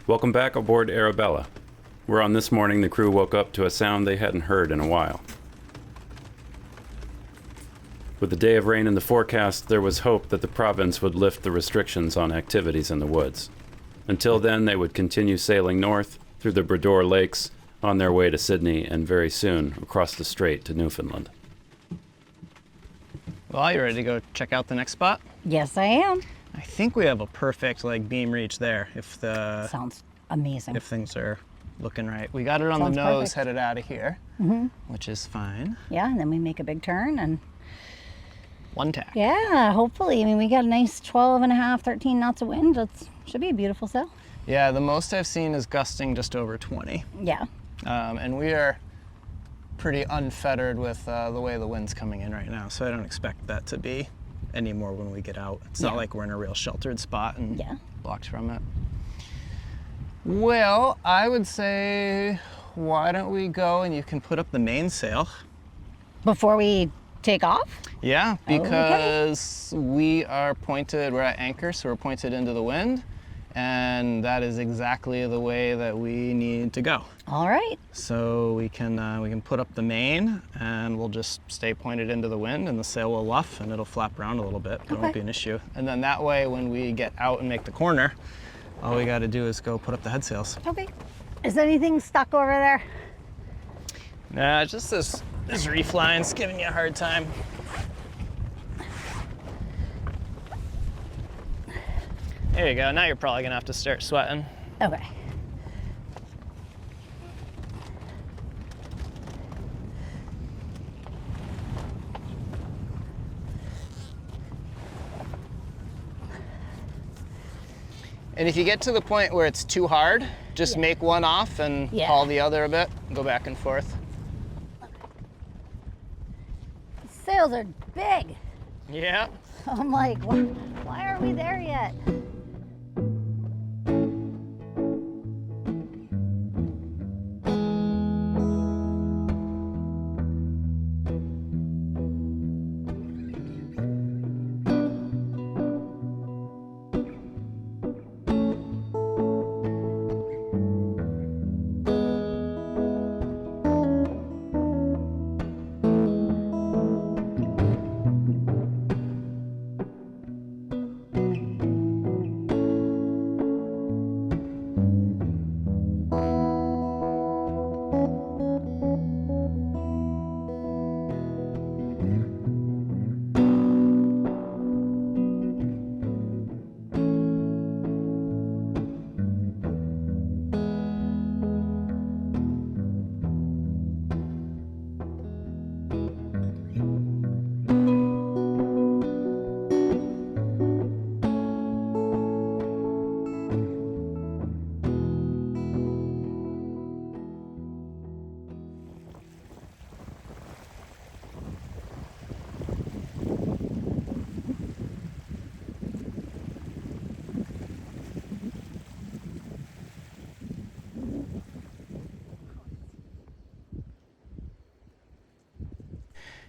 Welcome back aboard Arabella, where on this morning the crew woke up to a sound they hadn't heard in a while. With the day of rain in the forecast, there was hope that the province would lift the restrictions on activities in the woods. Until then, they would continue sailing north through the Bredor Lakes on their way to Sydney and very soon across the strait to Newfoundland. Well, you ready to go check out the next spot? Yes, I am. I think we have a perfect beam reach there if Sounds amazing. if things are looking right. We got it on Sounds the nose perfect. headed out of here, which is fine. Yeah, and then we make a big turn and One tack. yeah, hopefully. I mean, we got a nice 12 and a half, 13 knots of wind. It should be a beautiful sail. Yeah, the most I've seen is gusting just over 20. Yeah. And we are pretty unfettered with the way the wind's coming in right now, so I don't expect that to be any more when we get out. It's not like we're in a real sheltered spot and blocked from it. Well, I would say, why don't we go and you can put up the mainsail. Before we take off? Yeah, because we're at anchor, so we're pointed into the wind, and that is exactly the way that we need to go. All right. So we can put up the main, and we'll just stay pointed into the wind, and the sail will luff, and it'll flap around a little bit. It won't be an issue. And then that way, when we get out and make the corner, all we got to do is go put up the head sails. Okay. Is anything stuck over there? Nah, just this reef line's giving you a hard time. There you go. Now you're probably gonna have to start sweating. Okay. And if you get to the point where it's too hard, just make one off and haul the other a bit, go back and forth. Sails are big. Yeah. I'm like, why aren't we there yet?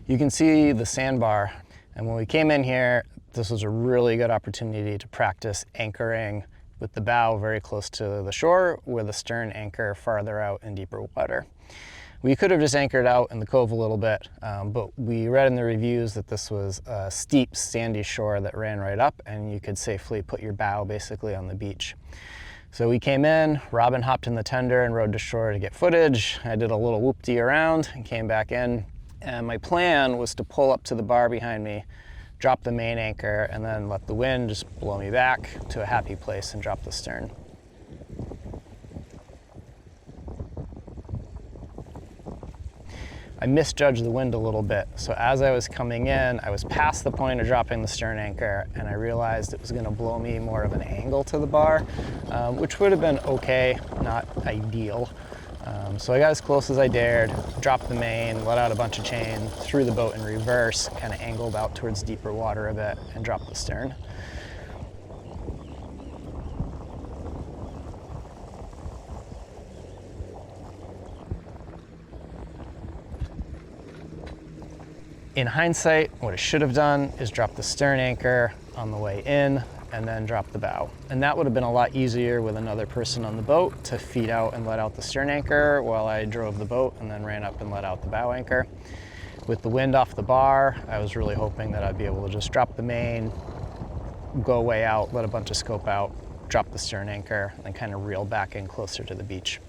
You can see the sandbar, and when we came in here, this was a really good opportunity to practice anchoring with the bow very close to the shore, with the stern anchor farther out in deeper water. We could have just anchored out in the cove a little bit, but we read in the reviews that this was a steep, sandy shore that ran right up, and you could safely put your bow basically on the beach. So we came in, Robin hopped in the tender and rode to shore to get footage. I did a little whoop-dee around and came back in. And my plan was to pull up to the bar behind me, drop the main anchor, and then let the wind just blow me back to a happy place and drop the stern. I misjudged the wind a little bit. So as I was coming in, I was past the point of dropping the stern anchor, and I realized it was gonna blow me more of an angle to the bar, which would have been okay, not ideal. So I got as close as I dared, dropped the main, let out a bunch of chain, threw the boat in reverse, kind of angled out towards deeper water a bit, and dropped the stern. In hindsight, what I should have done is drop the stern anchor on the way in, and then drop the bow. And that would have been a lot easier with another person on the boat to feed out and let out the stern anchor while I drove the boat and then ran up and let out the bow anchor. With the wind off the bar, I was really hoping that I'd be able to just drop the main, go way out, let a bunch of scope out, drop the stern anchor, and then kind of reel back in closer to the beach.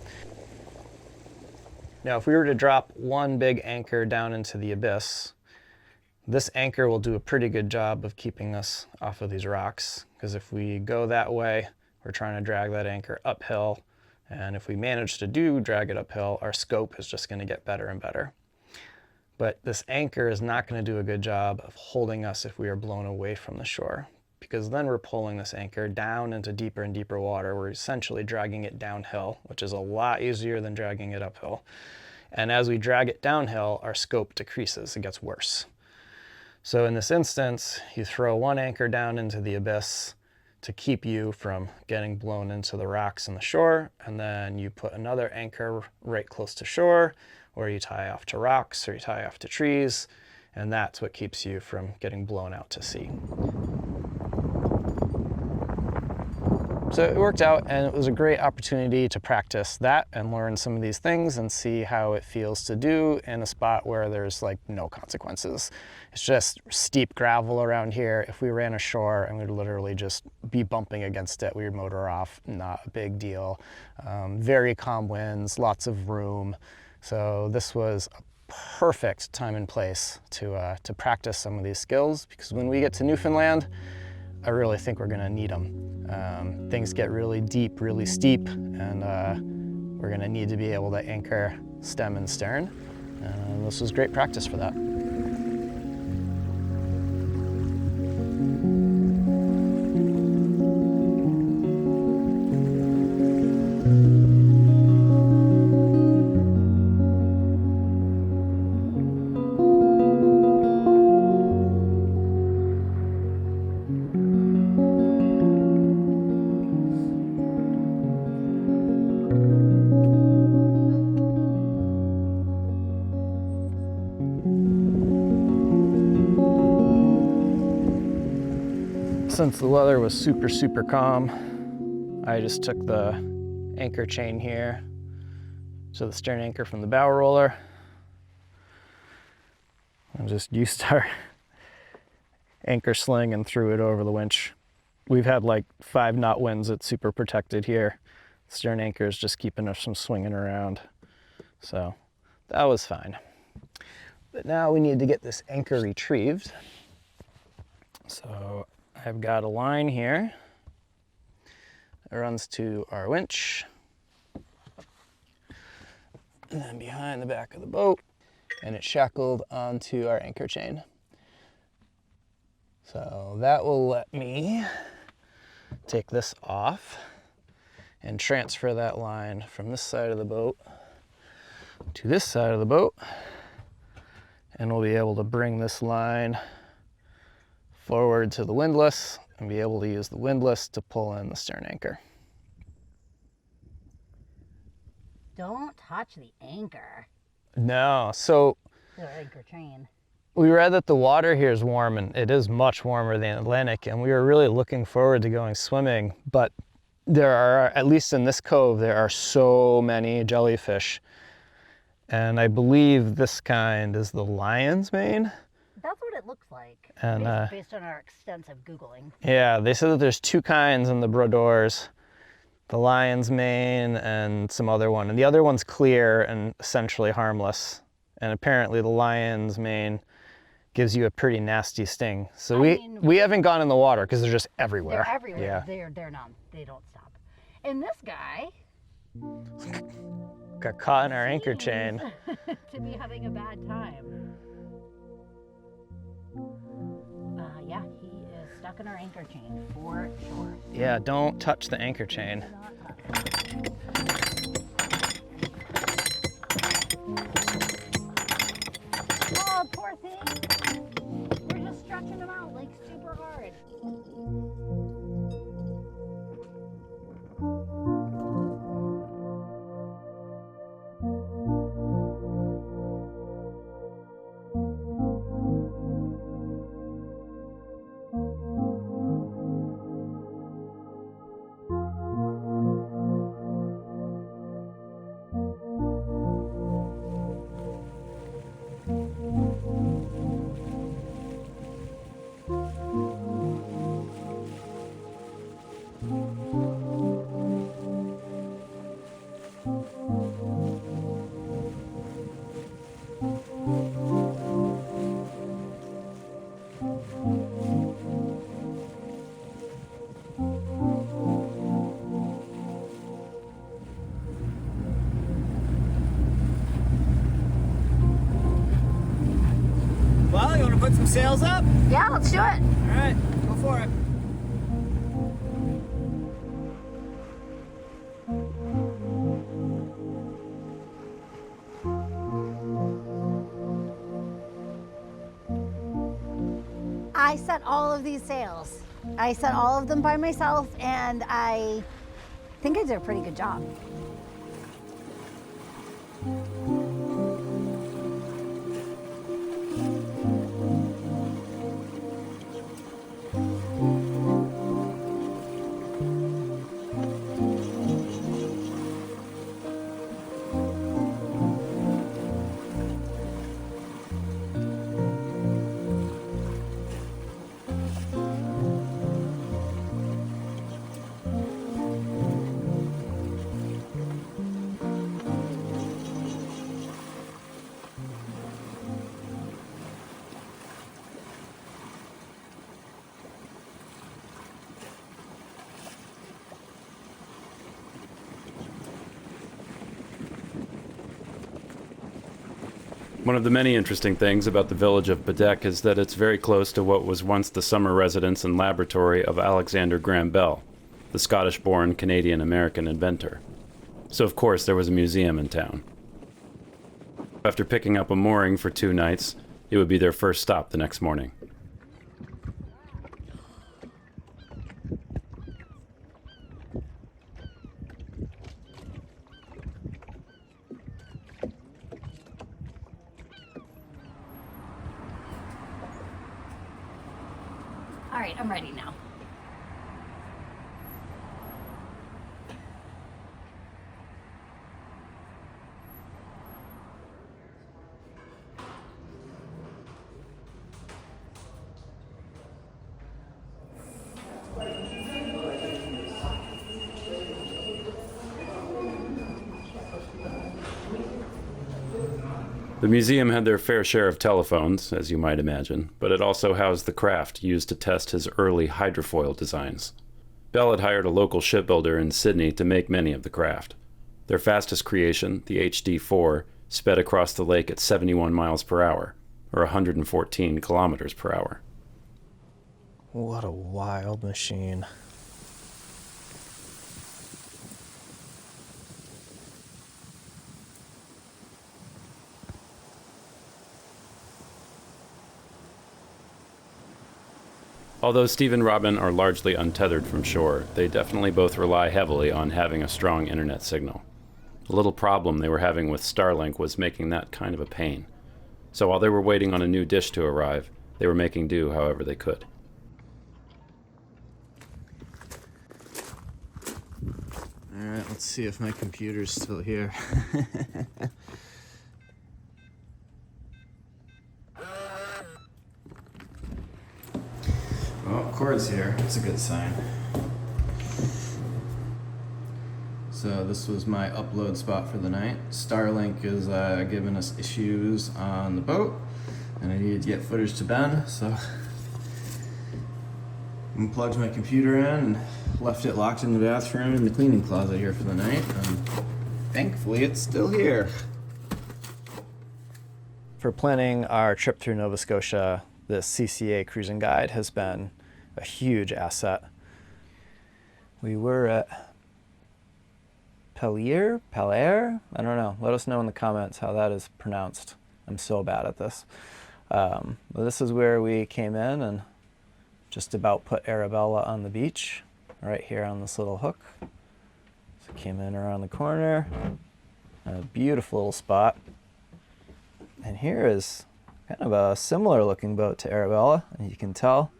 Now, if we were to drop one big anchor down into the abyss, this anchor will do a pretty good job of keeping us off of these rocks, because if we go that way, we're trying to drag that anchor uphill, and if we manage to drag it uphill, our scope is just going to get better and better. But this anchor is not going to do a good job of holding us if we are blown away from the shore, because then we're pulling this anchor down into deeper and deeper water. We're essentially dragging it downhill, which is a lot easier than dragging it uphill. And as we drag it downhill, our scope decreases, it gets worse. So in this instance, you throw one anchor down into the abyss to keep you from getting blown into the rocks and the shore, and then you put another anchor right close to shore, or you tie off to rocks, or you tie off to trees, and that's what keeps you from getting blown out to sea. So it worked out, and it was a great opportunity to practice that and learn some of these things and see how it feels to do in a spot where there's like no consequences. It's just steep gravel around here. If we ran ashore and we'd literally just be bumping against it, we would motor off, not a big deal. Very calm winds, lots of room. So this was a perfect time and place to practice some of these skills, because when we get to Newfoundland, I really think we're gonna need them. Things get really deep, really steep, and we're gonna need to be able to anchor stem and stern. And this was great practice for that. Since the weather was super, super calm, I just took the anchor chain here to the stern anchor from the bow roller and just used our anchor sling and threw it over the winch. We've had like 5-knot winds. It's super protected here. The stern anchor is just keeping us from swinging around. So that was fine. But now we need to get this anchor retrieved. So I've got a line here that runs to our winch, and then behind the back of the boat, and it's shackled onto our anchor chain. So that will let me take this off and transfer that line from this side of the boat to this side of the boat, and we'll be able to bring this line forward to the windlass and be able to use the windlass to pull in the stern anchor. Don't touch the anchor. No, so The anchor chain. we read that the water here is warm, and it is much warmer than Atlantic, and we were really looking forward to going swimming, but there are, at least in this cove, there are so many jellyfish, and I believe this kind is the lion's mane. That's what it looks like, And based on our extensive Googling. yeah, they said that there's 2 kinds in the Brodeurs, the lion's mane and some other one. And the other one's clear and essentially harmless. And apparently the lion's mane gives you a pretty nasty sting. So we haven't gone in the water because they're just everywhere. They're everywhere. Yeah. They're not, they don't stop. And this guy Got caught in our anchor chain. to be having a bad time. Yeah, he is stuck in our anchor chain for sure. Yeah, don't touch the anchor chain. Oh, poor thing. We're just stretching him out like super hard. Well, you want to put some sails up? Yeah, let's do it. All right, go for it. I set all of these sails. I set all of them by myself, and I think I did a pretty good job. One of the many interesting things about the village of Baddeck is that it's very close to what was once the summer residence and laboratory of Alexander Graham Bell, the Scottish-born Canadian-American inventor. So of course there was a museum in town. After picking up a mooring for 2 nights, it would be their first stop the next morning. All right, I'm ready now. The museum had their fair share of telephones, as you might imagine, but it also housed the craft used to test his early hydrofoil designs. Bell had hired a local shipbuilder in Sydney to make many of the craft. Their fastest creation, the HD-4, sped across the lake at 71 miles per hour, or 114 kilometers per hour. What a wild machine. Although Steve and Robin are largely untethered from shore, they definitely both rely heavily on having a strong internet signal. The little problem they were having with Starlink was making that kind of a pain. So while they were waiting on a new dish to arrive, they were making do however they could. All right, let's see if my computer's still here. Well, Cord's here. That's a good sign. So this was my upload spot for the night. Starlink is giving us issues on the boat, and I needed to get footage to Ben, so unplugged my computer in and left it locked in the bathroom in the cleaning closet here for the night, and thankfully it's still here. For planning our trip through Nova Scotia, this CCA cruising guide has been a huge asset. We were at Pellier? I don't know. Let us know in the comments how that is pronounced. I'm so bad at this. But this is where we came in and just about put Arabella on the beach, right here on this little hook. So came in around the corner, a beautiful little spot. And here is kind of a similar looking boat to Arabella. And you can tell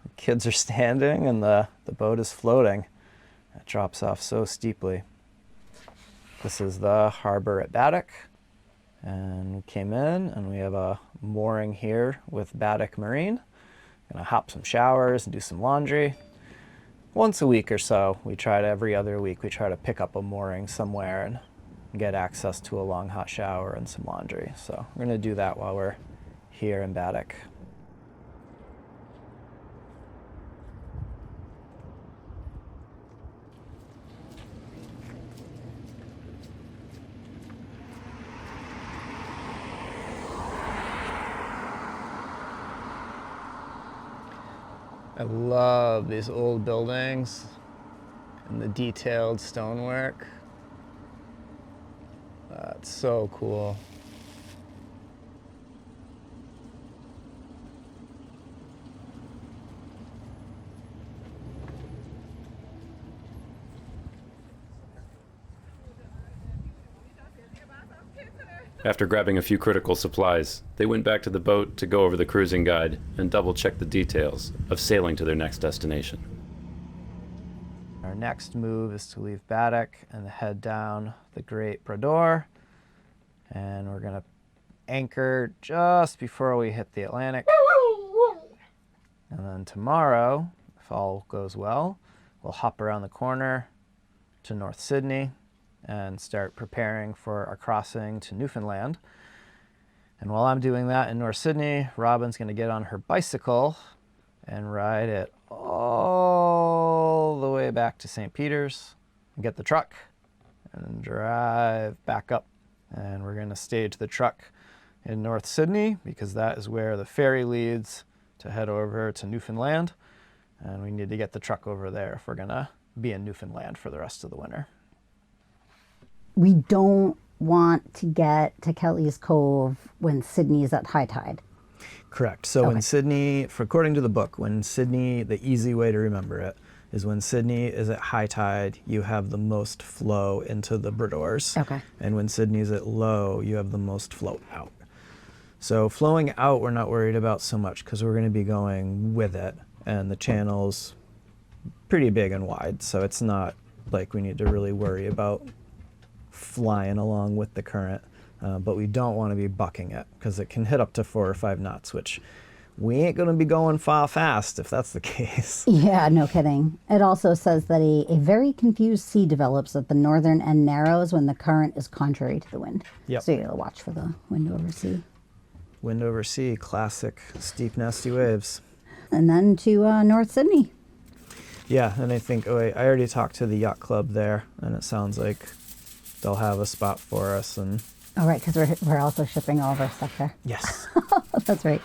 the kids are standing and the boat is floating. It drops off so steeply. This is the harbor at Baddeck. And we came in and we have a mooring here with Baddeck Marine. Gonna hop some showers and do some laundry. Once a week or so, every other week, we try to pick up a mooring somewhere and get access to a long hot shower and some laundry. So we're gonna do that while we're here in Baddeck. I love these old buildings and the detailed stonework. That's so cool. After grabbing a few critical supplies, they went back to the boat to go over the cruising guide and double-check the details of sailing to their next destination. Our next move is to leave Baddeck and head down the Great Brador. And we're gonna anchor just before we hit the Atlantic. And then tomorrow, if all goes well, we'll hop around the corner to North Sydney and start preparing for our crossing to Newfoundland. And while I'm doing that in North Sydney, Robin's gonna get on her bicycle and ride it all the way back to St. Peter's and get the truck and drive back up. And we're gonna stage the truck in North Sydney because that is where the ferry leads to head over to Newfoundland. And we need to get the truck over there if we're gonna be in Newfoundland for the rest of the winter. We don't want to get to Kelly's Cove when Sydney is at high tide. Correct. So Okay. when Sydney, according to the book, when Sydney, the easy way to remember it is when Sydney is at high tide, you have the most flow into the Bradors. Okay. And when Sydney's at low, you have the most flow out. So flowing out, we're not worried about so much because we're going to be going with it. And the channel's pretty big and wide. So it's not like we need to really worry about flying along with the current. But we don't want to be bucking it because it can hit up to 4 or 5 knots, which we ain't going to be going fast if that's the case. Yeah, no kidding. It also says that a very confused sea develops at the northern end narrows when the current is contrary to the wind. Yep. So you gotta watch for the wind over sea. Wind over sea, classic steep, nasty waves. And then to North Sydney. Yeah, and I think, I already talked to the yacht club there, and it sounds like they'll have a spot for us. And Oh, right, because we're also shipping all of our stuff there. yes. That's right.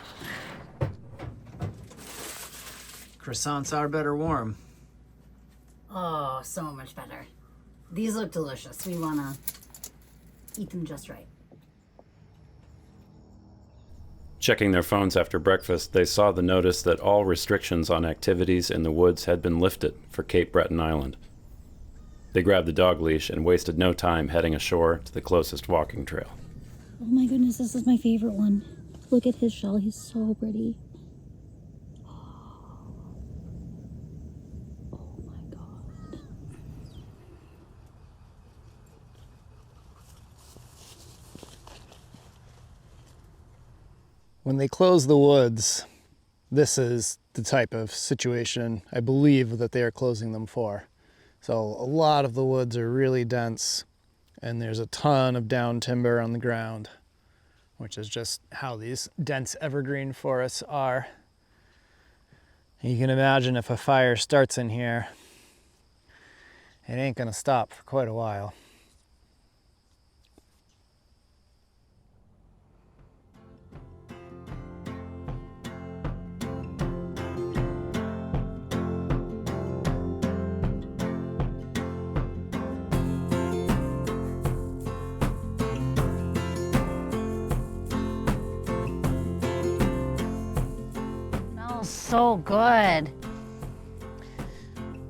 Croissants are better warm. Oh, so much better. These look delicious. We want to eat them just right. Checking their phones after breakfast, they saw the notice that all restrictions on activities in the woods had been lifted for Cape Breton Island. They grabbed the dog leash and wasted no time heading ashore to the closest walking trail. Oh my goodness, this is my favorite one. Look at his shell, he's so pretty. Oh my god. When they close the woods, this is the type of situation I believe that they are closing them for. So a lot of the woods are really dense, and there's a ton of down timber on the ground, which is just how these dense evergreen forests are. You can imagine if a fire starts in here, it ain't gonna stop for quite a while. Smells so good.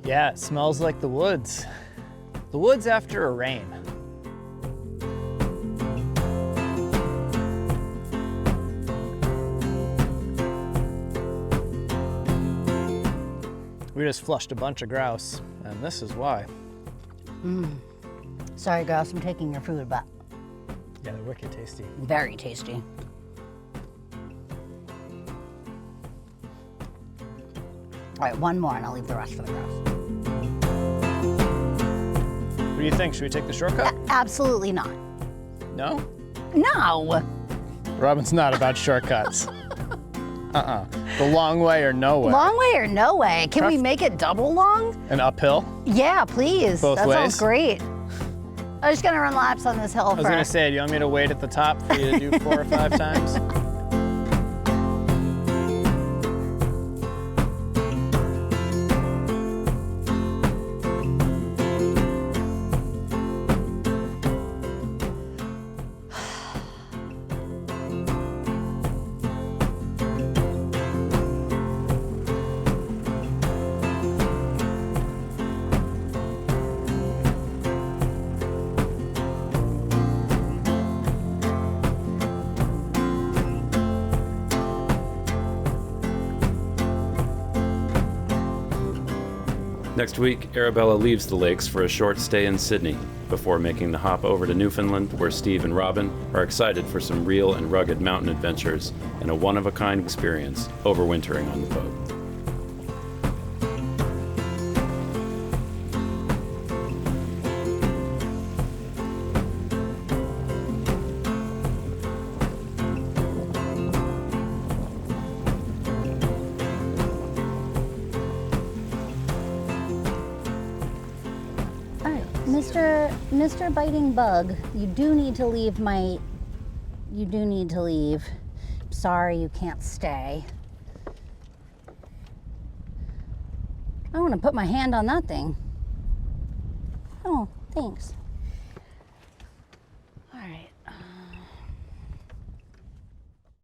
Yeah, it smells like the woods. The woods after a rain. We just flushed a bunch of grouse, and this is why. Sorry, girls, I'm taking your food, but Yeah, they're wicked tasty. very tasty. All right, one more and I'll leave the rest for the grouse. What do you think? Should we take the shortcut? Absolutely not. No? No. Robin's not about shortcuts. The long way or no way? Long way or no way? Can we make it double long? An uphill? Yeah, please. Both that ways? sounds great. I'm just gonna run laps on this hill I was gonna say, do you want me to wait at the top for you to do 4 or 5 times? Next week, Arabella leaves the lakes for a short stay in Sydney before making the hop over to Newfoundland, where Steve and Robin are excited for some real and rugged mountain adventures and a one-of-a-kind experience overwintering on the boat. Mr. Biting Bug, you do need to leave. Sorry, you can't stay. I want to put my hand on that thing. Oh, thanks.